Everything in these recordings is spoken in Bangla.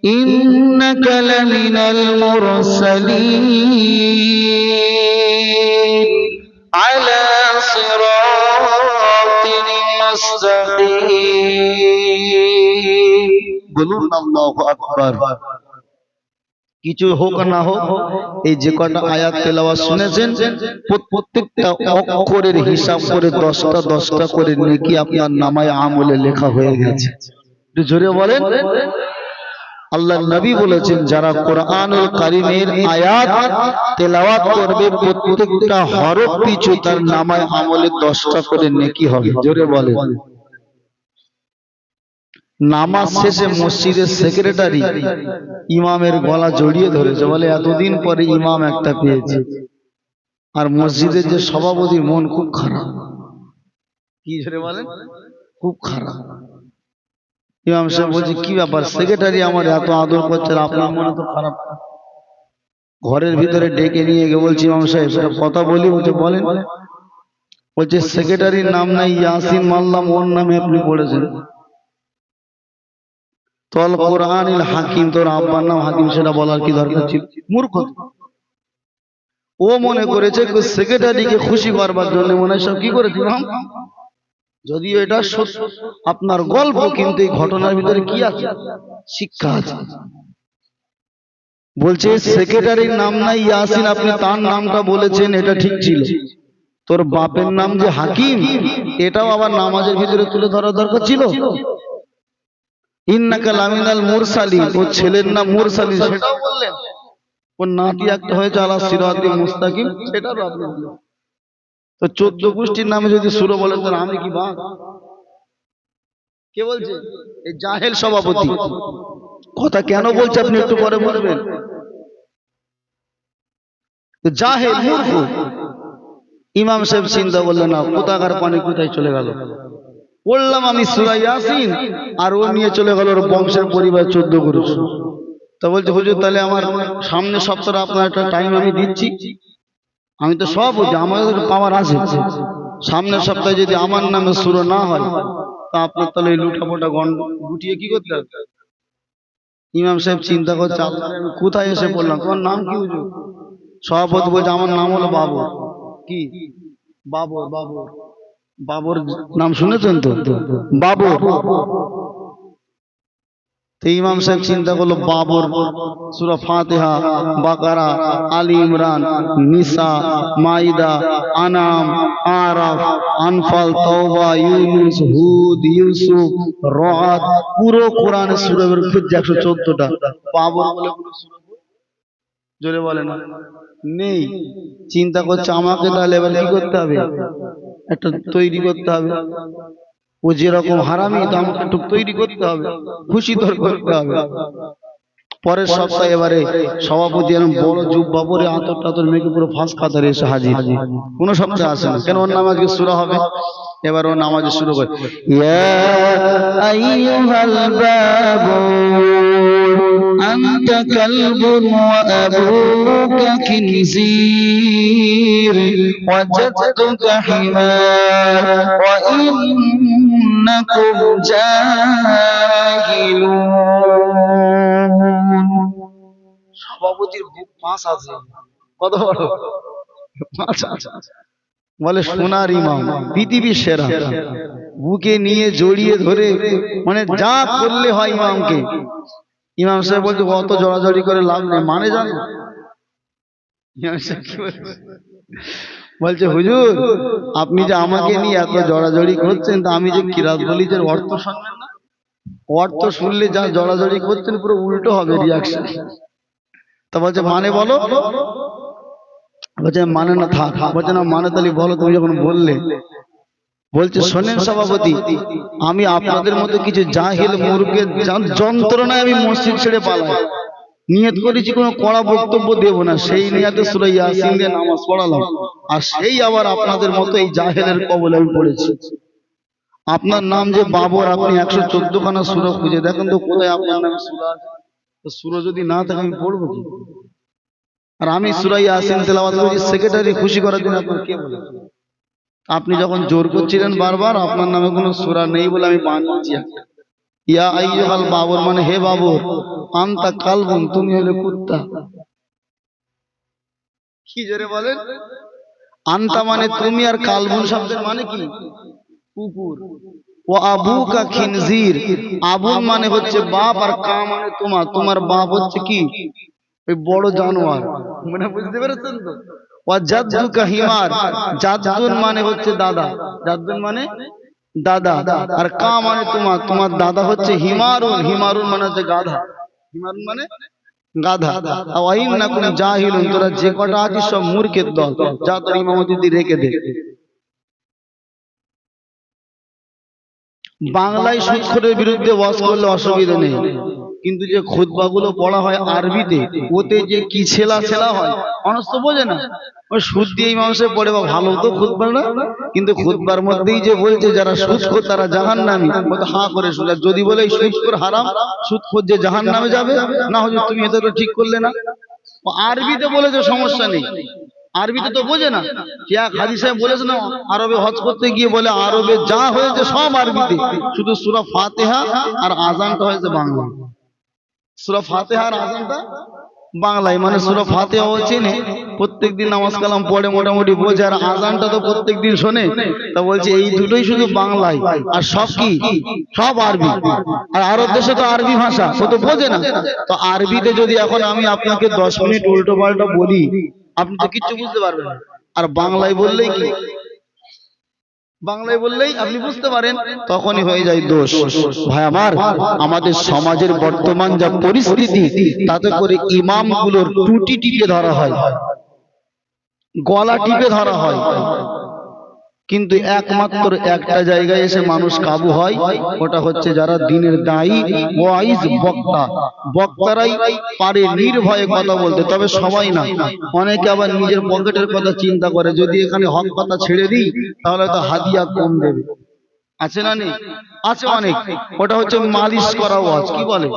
إنك لمن المرسلين على صراط مستقيم বলুন আল্লাহু আকবার। কিছু হোক না হোক, এই যে কটা আয়াত তেলাওয়াত শুনেছেন প্রত্যেকটা অক্ষরের হিসাব করে 10টা করে নেকি আপনার নামায়ে আমলে লেখা হয়ে গেছে। একটু জোরে বলেন। আল্লাহর নবী বলেছেন যারা কোরআনুল কারীমের আয়াত তেলাওয়াত করবে প্রত্যেকটা হরফ পিছু তার নামায়ে আমলে 10টা করে নেকি হবে। জোরে বলেন। নামাজ শেষে মসজিদের সেক্রেটারি ইমামের গলা জড়িয়ে ধরেছে, বলে এতদিন পরে ইমাম একটা পেয়েছে। আর মসজিদের যে সভাপতি মন খুব খারাপ। কি জোরে বলেন? খুব খারাপ। ইমাম সাহেব বলছে কি ব্যাপার, সেক্রেটারি আমার এত আদর করছে, আপনার মনে তো খারাপ। ঘরের ভিতরে ডেকে নিয়ে গিয়ে বলছি ইমাম সাহেব একটা কথা বলি। বলছে বলেন। বলছে সেক্রেটারির নাম নাই ইয়াসিন মাল্লাম, ওর নামে আপনি পড়েছেন। তল কোরআনিল হাকিম, তোর আব্বার নাম হাকিম, সেটা বলার কি দরকার ছিল? মূর্খ। ও মনে করেছে সেক্রেটারিকে খুশি করবার জন্য মনে হয় সব কি করেছিল। যদিও এটা আপনার গল্প, কিন্তু এই ঘটনার ভিতরে কি আছে? শিক্ষা আছে। বলছে সেক্রেটারির নাম নাই ইয়াসিন, আপনি তার নামটা বলেছেন, এটা ঠিক ছিল। তোর বাপের নাম যে হাকিম, এটাও আবার নামাজের ভিতরে তুলে ধরার দরকার ছিল। ইন্নাকা লামিনাল মুরসালিন, ওর ছেলের নাম মুরসালিন, সেটাও বললেন। ওর নাতি একটা হয়েছে আলা সিরাতিল মুস্তাকিম, সেটাও আপনি বললেন। তো 14 গোষ্ঠীর নামে যদি সুরা বলেন তাহলে আমি কি বাদ? কে বলছে? এই জাহেল সভাপতি। কথা কেন বলছে আপনি একটু পরে বলবেন। জাহেল, মূর্খ। ইমাম সাহেব চিন্তা করলেন না, কোথাকার পানি কোথায় চলে গেল। বললাম আমি সূরা ইয়াসিন, আর ও নিয়ে চলে গেল ওর বংশের পরিবার 14 গোষ্ঠী। তা বলছে হুজুর তাহলে আমার সামনের সপ্তাহে আপনার একটা টাইম আমি দিচ্ছি। আমি তো সব বুঝি, আমাদের পাওয়ার আছে। সামনের সপ্তাহে যদি আমার নামে সূরা না হয়, তা আপনার তাহলে এই লুটাপোটা গুটিয়ে কি করতে হবে। ইমাম সাহেব চিন্তা করছে আল্লাহ আমি কোথায় এসে পড়লাম। তোমার নাম কি হুজুর? সভাপতি বলছে আমার নাম হলো বাবর। কি? বাবর। বাবর, বাবর নাম শুনেছেন তো? বাবর। ইমাম সাহেব চিন্তা করলো বাবর, সূরা ফাতিহা, বাকারা, আলী ইমরান, নিসা, মাইদা, আনাম, আরাফ, আনফাল, তাওবা, ইউনুস, হুদ, ইউসুফ, রাদ, পুরো কোরআনের সূরা বের করছে 114টা। বাবর বলে পুরো সূরা জোরে বলে না নেই। চিন্তা করছে আমাকে তাহলে এবার কি করতে হবে, একটা তৈরি করতে হবে। ও যেরকম হারামি, তো আমাকে একটু তৈরি করতে হবে, খুশি তোর করতে হবে। পরের সপ্তাহে এবারে সভাপতি এরকম বড় জুব্বা পরে আতর টাতর মেখে পুরো ফাঁস কাতারে এসে হাজির। কোনো সপ্তাহে আসে না, কেন ওর নামাজ সূরা হবে। এবার ও নামাজ শুরু করে, ইয়া আইয়ুহাল বাবু আনতা কালবুন ওয়া আবুকা খিনজির ওয়াজাদতুকা হিমার ওয়া ইন্নাকুম জাহিলুন। সভাপতির বুক পাঁচ আছে। কত বড় পাঁচ আছে। বলে সোনার ইমাম, পৃথিবীর সেরা। বুকে নিয়ে জড়িয়ে ধরে মানে যা করলে হয় ইমামকে। ইমাম সাহেব বলছে অত জড়াজড়ি করে লাভ নেই, মানে জানো। বলছে হুজুর আপনি যে আমাকে নিয়ে এত জড়াজড়ি করছেন, তা আমি যে কিরাত বলি যে অর্থ শুনবেন না। অর্থ শুনলে যা জড়াজড়ি করছেন পুরো উল্টো হবে রিয়াকশন। তা বলছে মানে বলো। বলছে মানে না থাক। বলছে না মানে তাহলে বলো, তুমি যখন বললে। বলছে শোনেন সভাপতি, আমি আপনাদের মতো কিছু জাহিল মূর্খের যন্ত্রণায় আমি মসজিদ ছেড়ে পালাই। নিয়ত করেছি কোনো কড়া বক্তব্য দেব না, সেই নিয়তে সূরা ইয়াসিন দিয়ে নামাজ পড়ালাম। আর সেই আবার আপনাদের মতো এই জাহেলের কবলে আমি পড়েছি। আপনার নাম যে বাবর, আপনি 114 খানা সূরা খুঁজে দেখেন তো কোথায় আপনার নাম সূরা আছে। তো সূরা যদি না থাকে আমি পড়বো কি? আর আমি সূরা ইয়াসিন তেলাওয়াত করি সেক্রেটারি খুশি করার জন্য। আপনার কে বলে? আপনি যখন জোর করছিলেন বারবার আপনার নামে কোনো সূরা নেই বলে আমি বানিয়েছি একটা। ইয়া আইয়ুহাল বাবর মানে হে বাবর, আনতা কালবুন তুমি হলে কুত্তা। কি জোরে বলেন? আনতা মানে তুমি, আর কালবুন শব্দের মানে কি? কুকুর। ও আবুকা খিনজির, আবুন মানে হচ্ছে বাপ, আর কা মানে তোমার, তোমার বাপ হচ্ছে কি? ওই বড় জানোয়ার। মানে বুঝতে পেরেছেন তো? ও জাদ্দুকা হিমার, জাদ্দুন মানে হচ্ছে দাদা, জাদ্দুন মানে দাদা, আর কা মানে তোমার, তোমার দাদা হচ্ছে হিমারুন, হিমারুন মানে হচ্ছে গাধা, হিমারুন মানে গাধা। ওয়াইন্নাকুম জাহিলুন, তোরা যে কটা আছিস সব মূর্খের দল, যা তোর ইমামতি দিয়ে রেখে দে। বাংলায় সুদখোরের বিরুদ্ধে ওয়াজ করলে অসুবিধা নেই, কিন্তু যে খুতবাগুলো পড়া হয় আরবিতে, ওতে যে কি ছেলা ছেলা হয় মানুষ তো বোঝে না। ওই সুদ দিয়ে মানুষে পড়ে, বা ভালো তো খুতবা না, কিন্তু খুতবার মধ্যেই যে বলছে যারা সুদখোর তারা জাহান্নামী, ও তো হাঁ করে শুনে। যদি বলে এই সুদখোর হারাম, সুদখোর যে জাহান্নামে যাবে, না হুজুর তুমি এটা তো ঠিক করলে না। ও আরবিতে বলেছে সমস্যা নেই, আরবিতে তো বোঝে না। এক হাজী সাহেব বলেছে না, আরবে হজ করতে গিয়ে বলে আরবে যা হয়েছে সব আরবিতে, শুধু সূরা ফাতিহা আর আযানটা হয়েছে বাংলা। সূরা ফাতিহা আর আযানটা বাংলায়, মানে সূরা ফাতিহা ও চেনে, প্রত্যেকদিন নামাজ কালাম পড়ে, মোটামুটি বোঝে, আর আযানটা তো প্রত্যেকদিন শোনে। তা বলছে এই দুটোই শুধু বাংলায়, আর সব কি? সব আরবি। আর আরব দেশে তো আরবি ভাষা, ও তো বোঝে না। তো আরবিতে যদি এখন আমি আপনাকে 10 মিনিট উল্টো পাল্টা বলি, আপনি তো কিচ্ছু বুঝতে পারবেন না। আর বাংলায় বললেই কি, বাংলায় বললেই আপনি বুঝতে পারেন, তখনই হয়ে যায় দোষ। ভাই আমার, আমাদের সমাজের বর্তমান যা পরিস্থিতি, তাতে করে ইমামগুলোর টুটি টিপে ধরা হয়, গলা টিপে ধরা হয়, কিন্তু একমাত্র একটা জায়গায় এসে মানুষ কাবু হয়, ওটা হচ্ছে যারা দিনের দায়ী, ওয়াইজ, বক্তা। বক্তারাই পারে নির্ভয়ে কথা বলতে, তবে সবাই না। অনেকে আবার নিজের পকেটের কথা চিন্তা করে, যদি এখানে হক কথা ছেড়ে দিই তাহলে তো হাদিয়া কম দেবে। আছে না নেই? আছে অনেক। ওটা হচ্ছে মালিশ করা ওয়াজ। কি বলে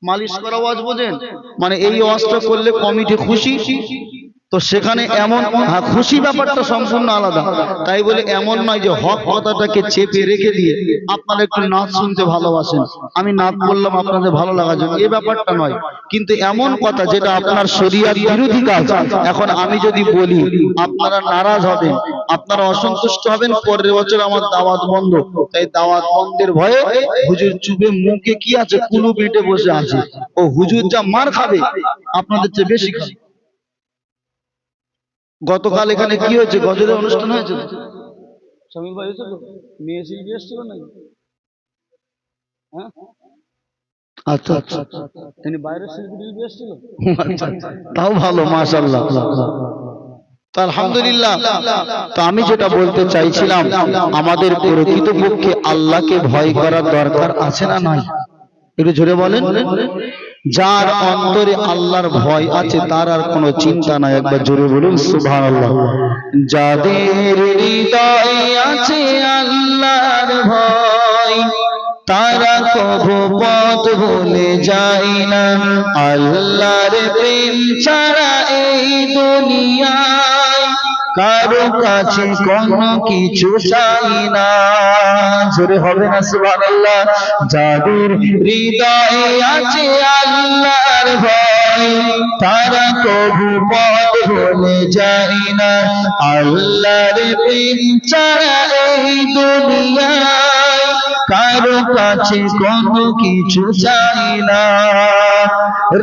মালিশ করা ওয়াজ? বোঝেন? মানে এই ওয়াজটা করলে কমিটি খুশি, তো সেখানে এমন খুশি ব্যাপারটা সম্পূর্ণ আলাদা। তাই বলে এমন নয় যে হক কথাটাকে চেপে রেখে দিয়ে আপনারা একটু নাচ শুনতে ভালোবাসেন, আমি নাচ বললাম আপনাদের ভালো লাগার জন্য, এই ব্যাপারটা নয়। কিন্তু এমন কথা যেটা আপনার শরীয়ত বিরোধী কাজ, এখন আমি যদি বলি আপনারা নারাজ হবেন, আপনারা অসন্তুষ্ট হবেন, পরের বছর আমার দাওয়াত বন্ধ। তাই দাওয়াত বন্ধের ভয়ে হুজুর চুপে মুখে কি আছে কুলু পেটে বসে আছে, ও হুজুর যা মার খাবে আপনাদের চেয়ে বেশি খাবে। গতকাল এখানে কি হয়েছে? গজলের অনুষ্ঠান হয়েছে, শামিল ভাই এসেছিল, মেয়ে শিল্পী এসেছিল নাকি? হ্যাঁ, আচ্ছা আচ্ছা, তিনি বাইরের শিল্পী টিল্পী এসেছিল? আচ্ছা, তাও ভালো, মাশাআল্লাহ। তো আলহামদুলিল্লাহ। তো আমি যেটা বলতে চাইছিলাম, আমাদের প্রকৃতপক্ষে আল্লাহকে ভয় করার দরকার আছে না নাই? একটু জোরে বলেন। যার অন্তরে আল্লাহর ভয় আছে তার আর কোনো চিন্তা নাই, একবার জোরে বলুন সুবহানাল্লাহ। যাদের হৃদয়ে আছে আল্লাহর ভয়, তারা কভু পথ ভুলে যায় না। আল্লাহর প্রেম ছাড়া এই দুনিয়ায় কারো কাছে কোনো কিছু চাই না। জোরে হবে না সুবহানাল্লাহ। যাদের হৃদয়ে আছে আল্লাহর ভয়, তারা কভু পথ ভুলে যায় না। আল্লাহর প্রেম ছাড়া এই দুনিয়ায় কারো কাছে কোনো কিছু চাই না।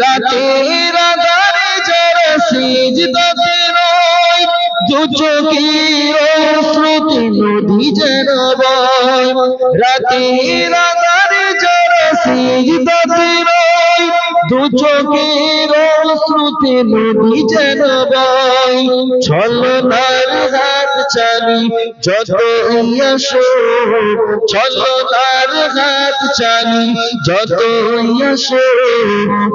রাতের আঁধারে যারা সিজদাতে রয়, দু চোখের স্রোতে নদী যেন বয়। রাতের আঁধারে যারা সিজদাতে রয়, দু চোখের স্রোতে নদী যেন বয়। ছলনার হাত চালি যত আসো, ছলনার হাত চালি যত আসো,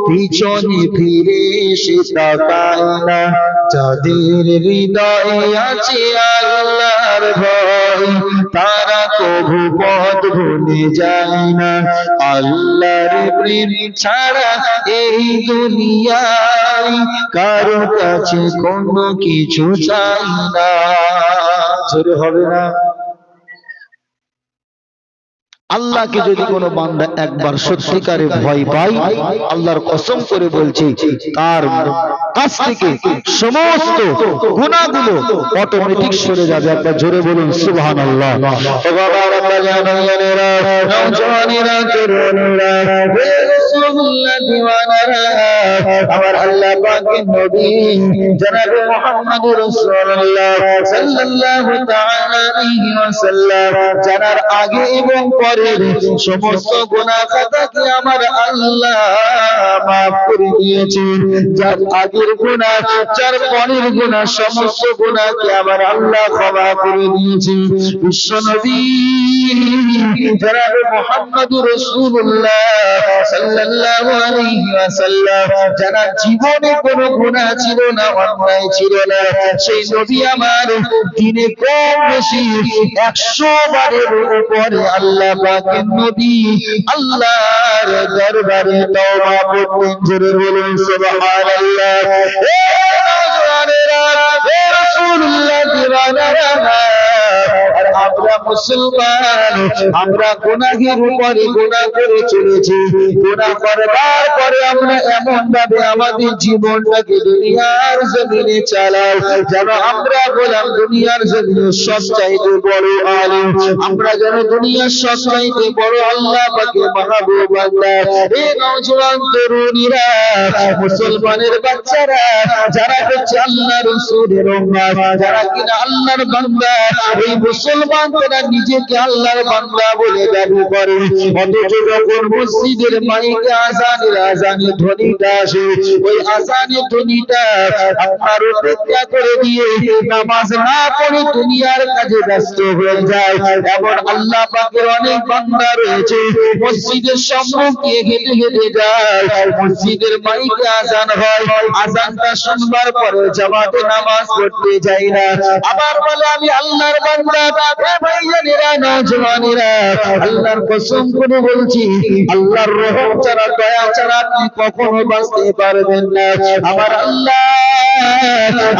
পিছনে ফিরে এসে তাকায় না। যাদের হৃদয়ে আছে আল্লাহর ভয়, তারা কভু পথ ভুলে যায় না। আল্লাহর প্রেম ছাড়া এই দুনিয়ায় কারো কাছে কোনো কিছু চাই না। জোরে হবে না? আল্লাহকে যদি কোনো বান্দা একবার সত্যিকারে ভয় পায়, আল্লাহর কসম করে বলছি তার কাছ থেকে সমস্ত গুনাহগুলো অটোমেটিক সরে যাবে। একবার জোরে বলুন সুবহানাল্লাহ। ও বাবা জানেরা, নওজওয়ানেরা, তরুণেরা, হে রাসূলুল্লাহ দিওয়ানারা, আমার আল্লাহ পাকের নবী জনাব মুহাম্মদুর রাসূলুল্লাহ সাল্লাল্লাহু তাআলা আলাইহি ওয়াসাল্লাম জানার আগে এবং পরে সমস্ত গুনাহ খাতাকে আমার আল্লাহ মাফ করে দিয়েছেন। যার আগের গুনাহ, যার পরের গুনাহ, সমস্ত গুনাহকে আমার আল্লাহ ক্ষমা করে দিয়েছেন। বিশ্বনবী জনাব মুহাম্মদুর রাসূলুল্লাহ সাল্লাল্লাহু আলাইহি ওয়াসাল্লাম যারা জীবনে কোনো গুনাহ ছিল না, অন্যায় ছিল না, সেই নবী আমার দিনে কম বেশি 100 বারের উপরে আল্লাহ পাকের নবী আল্লাহর দরবারে তওবা করতেন। জোরে বলুন সুবহানাল্লাহ। হে নওজওয়ানেরা, হে রাসূলুল্লাহ দিওয়ানারা, আর আমরা মুসলমান, আমরা গুনাহের উপরে গুনাহ করে চলেছি। গুনাহ করবার পরে আমরা এমন ভাবে আমাদের জীবনটাকে দুনিয়ার জমিনে চালাই যেন আমরা বললাম দুনিয়ার জমিনে সবচাইতে বড় আলেম, আমরা যেন দুনিয়ার সবচাইতে বড় আল্লাহ পাকের মাহবুব বান্দা। এই নওজওয়ান তরুণীরা, মুসলমানের বাচ্চারা, যারা হচ্ছে আল্লাহ রাসূলের উম্মত, যারা কিনা আল্লাহর বান্দা, এই মুসলমান তারা নিজেকে আল্লাহর বান্দা বলে দাবি করে, অথচ যখন মসজিদের মাইকে আজানের ধ্বনিটা আসে, ওই আজানের ধ্বনিটা আপনার উপেক্ষা করে দিয়ে নামাজ না পড়ে দুনিয়ার কাজে ব্যস্ত হয়ে যায়। এমন আল্লাহ পাকের অনেক বান্দা রয়েছে, মসজিদের সম্মুখে হেঁটে হেঁটে যায়, মসজিদের মাইকে আজান হয়, আজানটা শুনবার পরে জামাতে নামাজ পড়তে যায় না, আবার বলে আমি আল্লাহর বান্দা। এ ভাইজানেরা, নওজওয়ানেরা, আল্লাহর কসম করে বলছি, আল্লাহর রহম ছাড়া, দয়া ছাড়া আপনি কখনো বাঁচতে পারবেন না। আমার আল্লাহ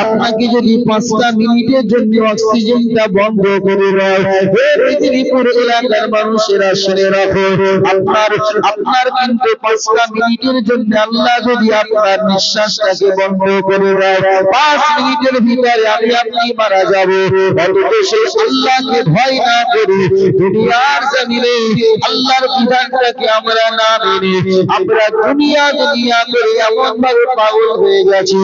আপনাকে যদি 5টা মিনিটের জন্য অক্সিজেনটা বন্ধ করে দেয়, হে পৃথিবীপুর এলাকার মানুষেরা শুনে রাখো, আপনার কিন্তু 5টা মিনিটের জন্য আল্লাহ যদি আপনার নিঃশ্বাসটাকে বন্ধ করে দেয়, 5 মিনিটের ভিতরে আমি আপনি মারা যাব। অথচ সেই আল্লাহকে ভয় না করে দুনিয়ার জমিনে আল্লাহর বিধানটাকে আমরা না মেনে আমরা দুনিয়া করে এমন ভাবে পাগল হয়ে গেছি।